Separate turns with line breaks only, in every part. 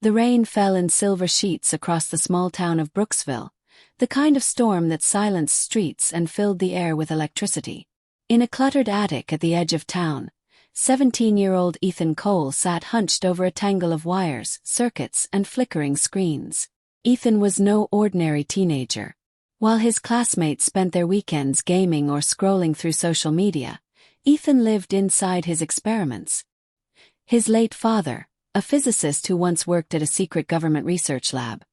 The rain fell in silver sheets across the small town of Brooksville, the kind of storm that silenced streets and filled the air with electricity. In a cluttered attic at the edge of town, 17-year-old Ethan Cole sat hunched over a tangle of wires, circuits, and flickering screens. Ethan was no ordinary teenager. While his classmates spent their weekends gaming or scrolling through social media, Ethan lived inside his experiments. His late father, a physicist who once worked at a secret government research lab,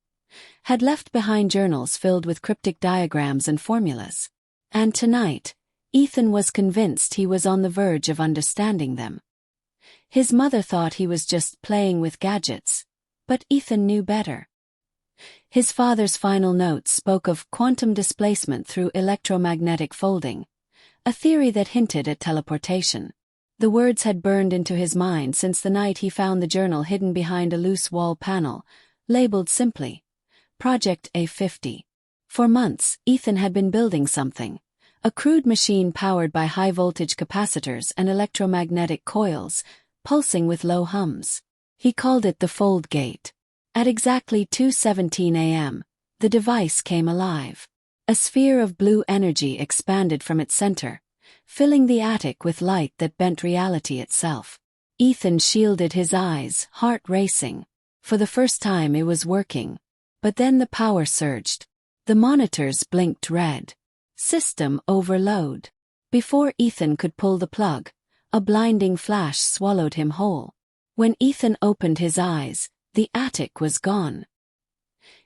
had left behind journals filled with cryptic diagrams and formulas. And tonight, Ethan was convinced he was on the verge of understanding them. His mother thought he was just playing with gadgets, but Ethan knew better. His father's final notes spoke of quantum displacement through electromagnetic folding, a theory that hinted at teleportation. The words had burned into his mind since the night he found the journal hidden behind a loose wall panel, labeled simply, Project A50. For months, Ethan had been building something, a crude machine powered by high-voltage capacitors and electromagnetic coils, pulsing with low hums. He called it the Fold Gate. At exactly 2:17 a.m., the device came alive. A sphere of blue energy expanded from its center, filling the attic with light that bent reality itself. Ethan shielded his eyes, heart racing. For the first time it was working. But then the power surged. The monitors blinked red. System overload. Before Ethan could pull the plug, a blinding flash swallowed him whole. When Ethan opened his eyes, the attic was gone.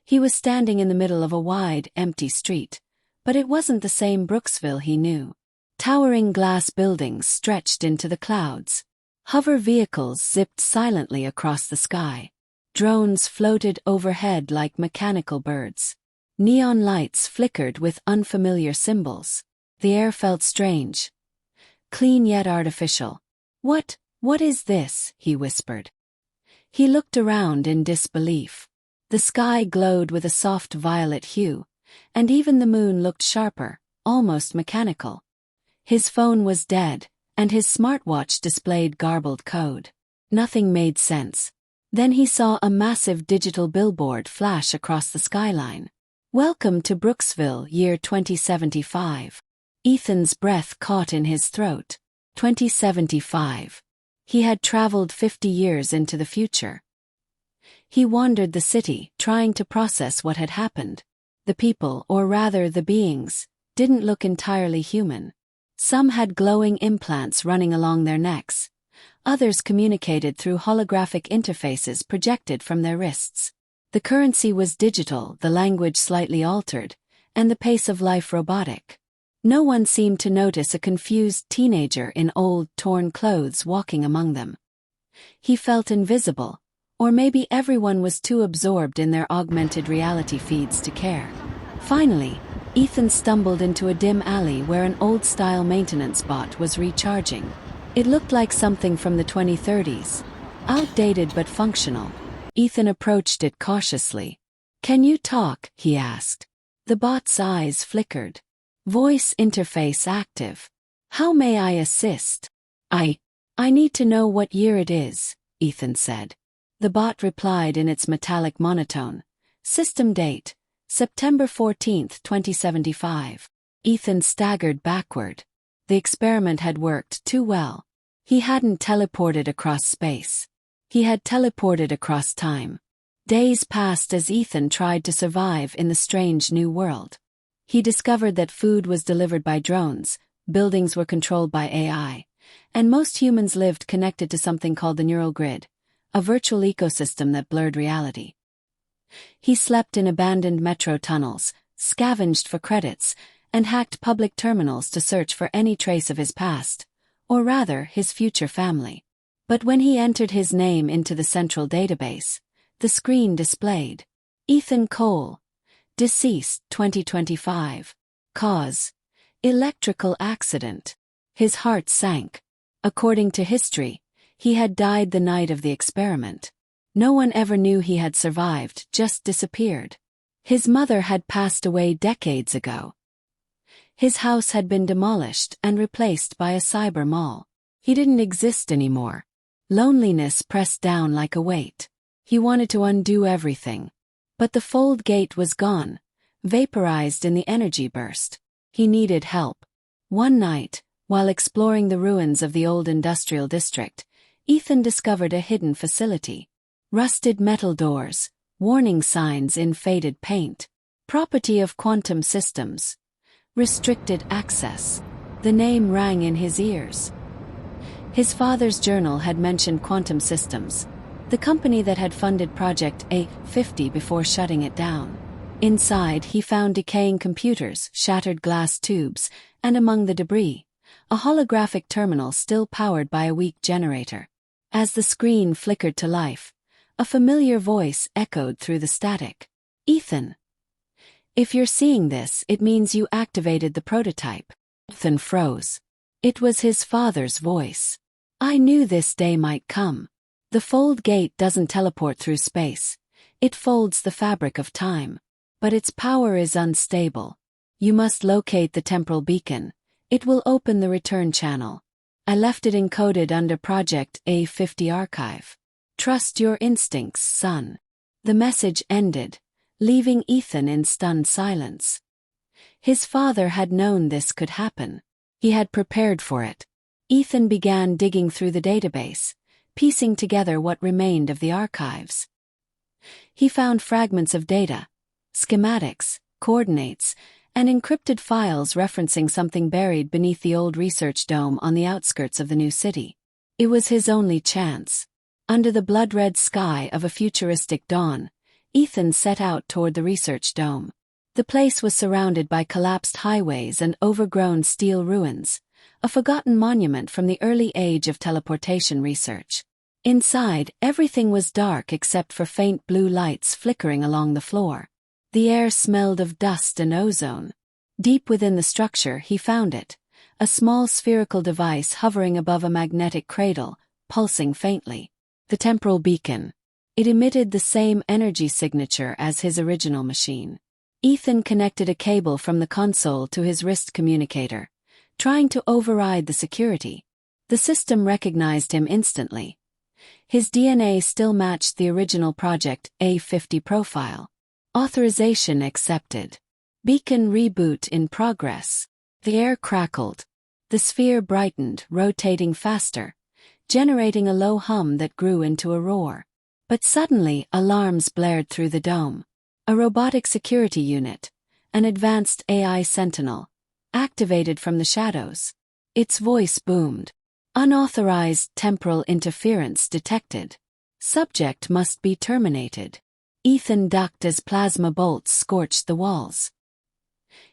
He was standing in the middle of a wide, empty street, but it wasn't the same Brooksville he knew. Towering glass buildings stretched into the clouds. Hover vehicles zipped silently across the sky. Drones floated overhead like mechanical birds. Neon lights flickered with unfamiliar symbols. The air felt strange. Clean yet artificial. What is this?" he whispered. He looked around in disbelief. The sky glowed with a soft violet hue, and even the moon looked sharper, almost mechanical. His phone was dead, and his smartwatch displayed garbled code. Nothing made sense. Then he saw a massive digital billboard flash across the skyline. "Welcome to Brooksville, year 2075. Ethan's breath caught in his throat. 2075. He had traveled 50 years into the future. He wandered the city, trying to process what had happened. The people, or rather the beings, didn't look entirely human. Some had glowing implants running along their necks. Others communicated through holographic interfaces projected from their wrists. The currency was digital, the language slightly altered, and the pace of life robotic. No one seemed to notice a confused teenager in old, torn clothes walking among them. He felt invisible, or maybe everyone was too absorbed in their augmented reality feeds to care. Finally, Ethan stumbled into a dim alley where an old-style maintenance bot was recharging. It looked like something from the 2030s, outdated but functional. Ethan approached it cautiously. "Can you talk?" he asked. The bot's eyes flickered. Voice interface active. "How may I assist?" I need to know what year it is," Ethan said. The bot replied in its metallic monotone. "System date, September 14th, 2075. Ethan staggered backward. The experiment had worked too well. He hadn't teleported across space. He had teleported across time. Days passed as Ethan tried to survive in the strange new world. He discovered that food was delivered by drones, buildings were controlled by AI, and most humans lived connected to something called the neural grid, a virtual ecosystem that blurred reality. He slept in abandoned metro tunnels, scavenged for credits, and hacked public terminals to search for any trace of his past, or rather his future family. But when he entered his name into the central database, the screen displayed, Ethan Cole, deceased 2025. Cause, electrical accident. His heart sank. According to history, he had died the night of the experiment. No one ever knew he had survived, just disappeared. His mother had passed away decades ago. His house had been demolished and replaced by a cyber mall. He didn't exist anymore. Loneliness pressed down like a weight. He wanted to undo everything. But the fold gate was gone, vaporized in the energy burst. He needed help. One night, while exploring the ruins of the old industrial district, Ethan discovered a hidden facility. Rusted metal doors, warning signs in faded paint. Property of quantum systems. Restricted access. The name rang in his ears. His father's journal had mentioned quantum systems, the company that had funded Project A50 before shutting it down. Inside, he found decaying computers, shattered glass tubes, and among the debris, a holographic terminal still powered by a weak generator. As the screen flickered to life, a familiar voice echoed through the static. "Ethan. If you're seeing this, it means you activated the prototype." Ethan froze. It was his father's voice. "I knew this day might come. The fold gate doesn't teleport through space. It folds the fabric of time. But its power is unstable. You must locate the temporal beacon. It will open the return channel. I left it encoded under Project A50 archive. Trust your instincts, son." The message ended, leaving Ethan in stunned silence. His father had known this could happen. He had prepared for it. Ethan began digging through the database, piecing together what remained of the archives. He found fragments of data, schematics, coordinates, and encrypted files referencing something buried beneath the old research dome on the outskirts of the new city. It was his only chance. Under the blood-red sky of a futuristic dawn, Ethan set out toward the research dome. The place was surrounded by collapsed highways and overgrown steel ruins, a forgotten monument from the early age of teleportation research. Inside, everything was dark except for faint blue lights flickering along the floor. The air smelled of dust and ozone. Deep within the structure, he found it, a small spherical device hovering above a magnetic cradle, pulsing faintly. The temporal beacon. It emitted the same energy signature as his original machine. Ethan connected a cable from the console to his wrist communicator, trying to override the security. The system recognized him instantly. His DNA still matched the original Project A50 profile. Authorization accepted. Beacon reboot in progress. The air crackled. The sphere brightened, rotating faster, generating a low hum that grew into a roar. But suddenly, alarms blared through the dome. A robotic security unit, an advanced AI sentinel, activated from the shadows. Its voice boomed. "Unauthorized temporal interference detected. Subject must be terminated." Ethan ducked as plasma bolts scorched the walls.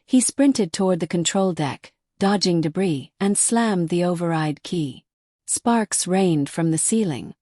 He sprinted toward the control deck, dodging debris, and slammed the override key. Sparks rained from the ceiling.